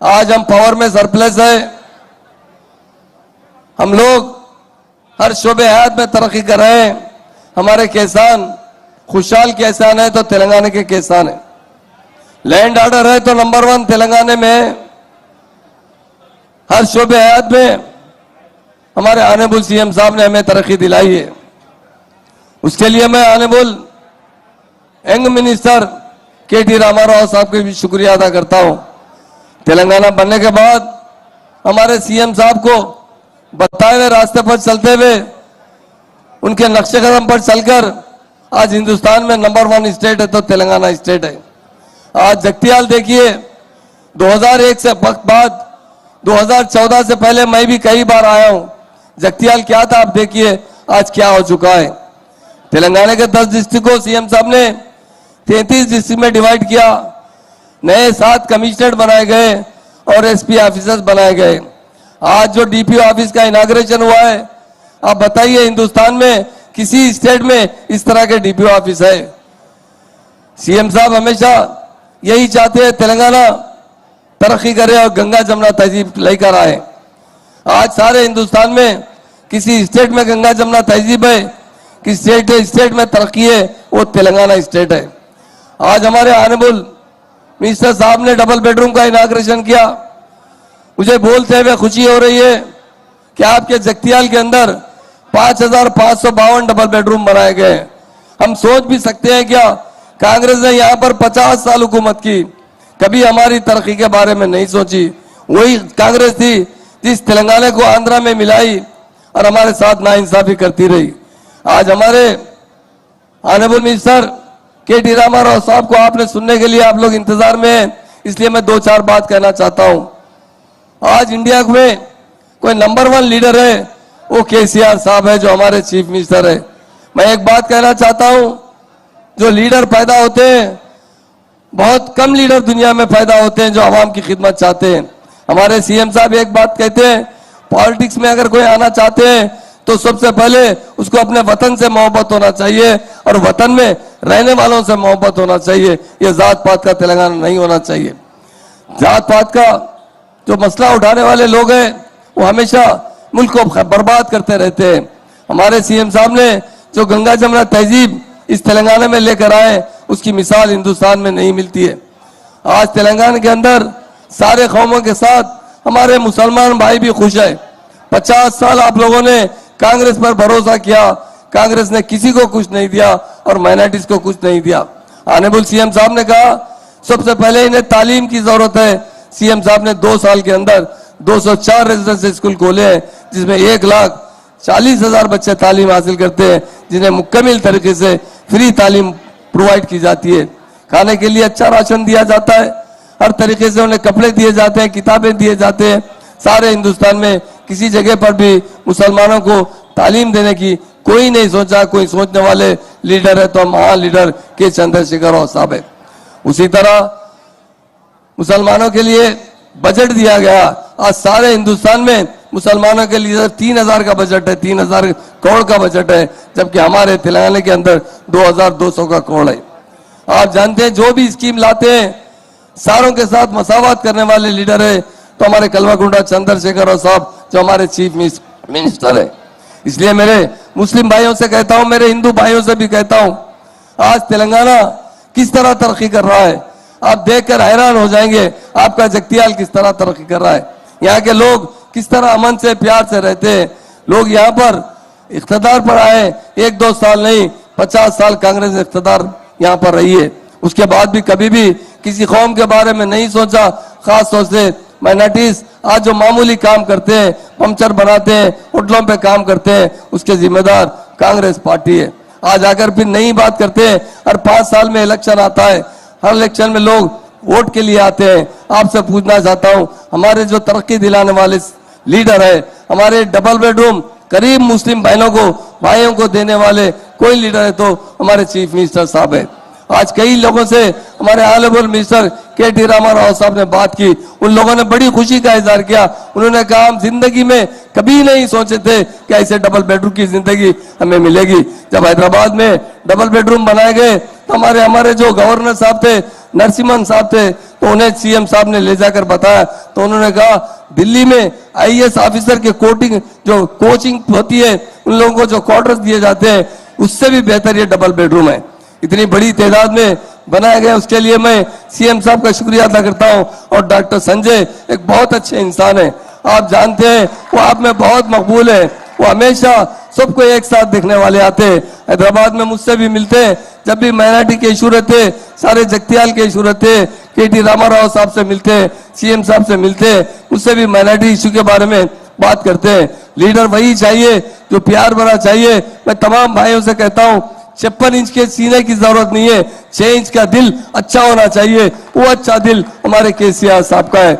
आज हम पावर में सरप्लस है। हम लोग हर शोबे हयात में तरक्की कर रहे हैं। हमारे किसान खुशहाल किसान है तो तेलंगाना के किसान है। लैंड ऑर्डर है तो नंबर 1 तेलंगाना में है। हर शोबे हयात में हमारे ऑनरेबल सीएम साहब ने हमें तरक्की दिलाई है। उसके लिए मैं honourable young minister K T. Rama Rao साहब का भी शुक्रिया अदा करता हूं। तेलंगाना बनने के बाद हमारे सीएम साहब को बताए हुए रास्ते पर चलते हुए उनके नक्शे कदम पर चलकर आज हिंदुस्तान में नंबर 1 स्टेट है तो तेलंगाना स्टेट है। आज जगतियाल देखिए, 2001 से बाद 2014 से पहले मैं भी कई बार आया हूं। जगतियाल क्या था आप देखिए आज क्या हो चुका है। तेलंगाना के 10 डिस्ट्रिक्ट को सीएम साहब ने 33 डिस्ट्रिक्ट में डिवाइड किया। नए 7 कमिश्नर बनाए गए और एसपी ऑफिसर्स बनाए गए। आज जो डीपीओ ऑफिस का इनाग्रेशन हुआ है, आप बताइए हिंदुस्तान में किसी स्टेट में इस तरह के डीपीओ ऑफिस है? सीएम साहब हमेशा यही चाहते हैं तेलंगाना तरक्की करे और गंगा जमुना तहजीब लेकर आए। आज सारे हिंदुस्तान में किसी स्टेट में गंगा जमुना तहजीब है, किसी स्टेट में तरक्की है, वो तेलंगाना स्टेट है। आज हमारे ऑनरेबल मिनिस्टर साहब ने डबल बेडरूम का इनाग्रेशन किया। मुझे बोलते हुए खुशी हो रही है कि आपके जगतियाल के अंदर 5,552 डबल बेडरूम बनाए गए। हम सोच भी सकते हैं क्या, कांग्रेस ने यहां पर 50 साल हुकूमत की, कभी हमारी तरक्की के बारे में नहीं सोची। वही कांग्रेस थी जिस तेलंगाना को आंध्रा में मिलाई और हमारे साथ नाइंसाफी करती रही। आज हमारे ऑनरेबल मिनिस्टर के.टी. रामाराव साहब को आपने सुनने के लिए आप लोग इंतजार में हैं, इसलिए मैं 2-4 बात कहना चाहता हूं। आज इंडिया में कोई नंबर 1 लीडर है, वो केसीआर साहब है जो हमारे चीफ मिनिस्टर है। मैं एक बात कहना चाहता हूं, जो लीडर पैदा होते हैं, बहुत कम लीडर दुनिया में पैदा होते हैं जो आवाम की खिदमत चाहते हैं। हमारे सीएम साहब एक बात कहते हैं, पॉलिटिक्स में अगर कोई आना चाहते हैं तो सबसे पहले उसको अपने वतन से मोहब्बत होना चाहिए और वतन में रहने वालों से मोहब्बत होना चाहिए। ये जात पात का तेलंगाना नहीं होना चाहिए। जात पात का जो मसला उठाने वाले लोग हैं वो हमेशा मुल्क को बर्बाद करते रहते हैं। हमारे सीएम साहब ने जो गंगा जमुना तहजीब इस तेलंगाना में लेकर आए, उसकी मिसाल हिंदुस्तान में नहीं मिलती है। आज तेलंगाना के अंदर सारे कौमों के साथ हमारे मुसलमान भाई भी खुश है। 50 साल आप लोगों ने कांग्रेस पर भरोसा किया, कांग्रेस ने किसी को कुछ नहीं दिया और माइनॉरिटीज को कुछ नहीं दिया। ऑनरेबल सीएम साहब ने कहा सबसे पहले इन्हें तालीम की जरूरत है। सीएम साहब ने 2 साल के अंदर 204 रेजिडेंशियल स्कूल खोले हैं, जिसमें 1,40,000 बच्चे तालीम हासिल करते हैं, जिन्हें मुकम्मल तरीके से फ्री तालीम प्रोवाइड की जाती है। खाने के लिए अच्छा राशन दिया जाता है, हर तरीके से उन्हें कपड़े दिए जाते हैं, किताबें दिए जाते हैं। सारे हिंदुस्तान में किसी जगह पर भी मुसलमानों को तालीम देने की कोई नहीं सोचा। कोई सोचने वाले लीडर है तो महान लीडर के चंद्रशेखर राव साहब है। उसी तरह मुसलमानों के लिए बजट दिया गया। आज सारे हिंदुस्तान में मुसलमानों के लिए 3,000 का बजट है, 3,000 करोड़ का बजट है, जबकि हमारे तेलंगाना के अंदर 2,200 का करोड़ है। आप जानते हैं जो भी स्कीम लाते हैं सारों के साथ मसावत करने वाले लीडर है तो हमारे कल्वाकुंडा चंद्रशेखर राव साहब जो हमारे चीफ मिनिस्टर है। इसलिए मेरे मुस्लिम भाइयों से कहता हूं, मेरे हिंदू भाइयों से भी कहता हूं, आज तेलंगाना किस तरह तरक्की कर रहा है आप देखकर हैरान हो जाएंगे। आपका जगतियाल किस तरह तरक्की कर रहा है, यहाँ के लोग किस तरह अमन से प्यार से रहते हैं। लोग यहाँ पर इख्तिदार पर आए 1-2 साल नहीं, 50 साल कांग्रेस इख्तिदार यहाँ पर रही है। उसके बाद भी कभी भी किसी कौम के बारे में नहीं सोचा। खास तौर से माइनॉरिटीज आज जो मामूली काम करते हैं, पंचर बनाते हैं, होटलों पे काम करते हैं, उसके जिम्मेदार कांग्रेस पार्टी है। आज आकर फिर नई बात करते हैं। हर 5 साल में इलेक्शन आता है, हर इलेक्शन में लोग वोट के लिए आते हैं। आपसे पूछना चाहता हूं, हमारे जो तरक्की दिलाने वाले लीडर है, हमारे डबल बेडरूम गरीब मुस्लिम भाइयों को देने वाले कोई लीडर है तो हमारे चीफ मिनिस्टर साहब है। आज कई लोगों से हमारे ऑनरेबल मिनिस्टर के.टी. रामाराव साहब ने बात की, उन लोगों ने बड़ी खुशी का इजहार किया। उन्होंने कहा हम जिंदगी में कभी नहीं सोचे थे कि ऐसे डबल बेडरूम की जिंदगी हमें मिलेगी। जब हैदराबाद में डबल बेडरूम बनाए गए तो हमारे जो गवर्नर साहब थे, नरसिम्हन साहब थे, तो उन्हें सीएम साहब ने ले जाकर बताया, तो उन्होंने कहा दिल्ली में आईएएस ऑफिसर के कोचिंग होती है, उन लोगों को जो क्वार्टर्स दिए जाते हैं, उससे भी बेहतर ये डबल बेडरूम है। इतनी बड़ी तादाद में बनाया गया, उसके लिए मैं सीएम साहब का शुक्रिया अदा करता हूं। और डॉक्टर संजय एक बहुत अच्छे इंसान है, आप जानते हैं, वो आप में बहुत मकबूल है, वो हमेशा सबको एक साथ देखने वाले आते हैं। हैदराबाद में मुझसे भी मिलते हैं, जब भी माइनॉरिटी के इशू रहते, सारे जगतियाल के इशू रहते, केटी रामाराव साहब से मिलते, सीएम साहब से मिलते, उससे भी माइनॉरिटी इशू के बारे में बात करते हैं। लीडर वही चाहिए जो प्यार भरा चाहिए। मैं तमाम भाइयों से कहता हूं, 56 इंच के सीने की जरूरत नहीं है, 6 इंच का दिल अच्छा होना चाहिए। वो अच्छा दिल हमारे केसीआर साहब का है।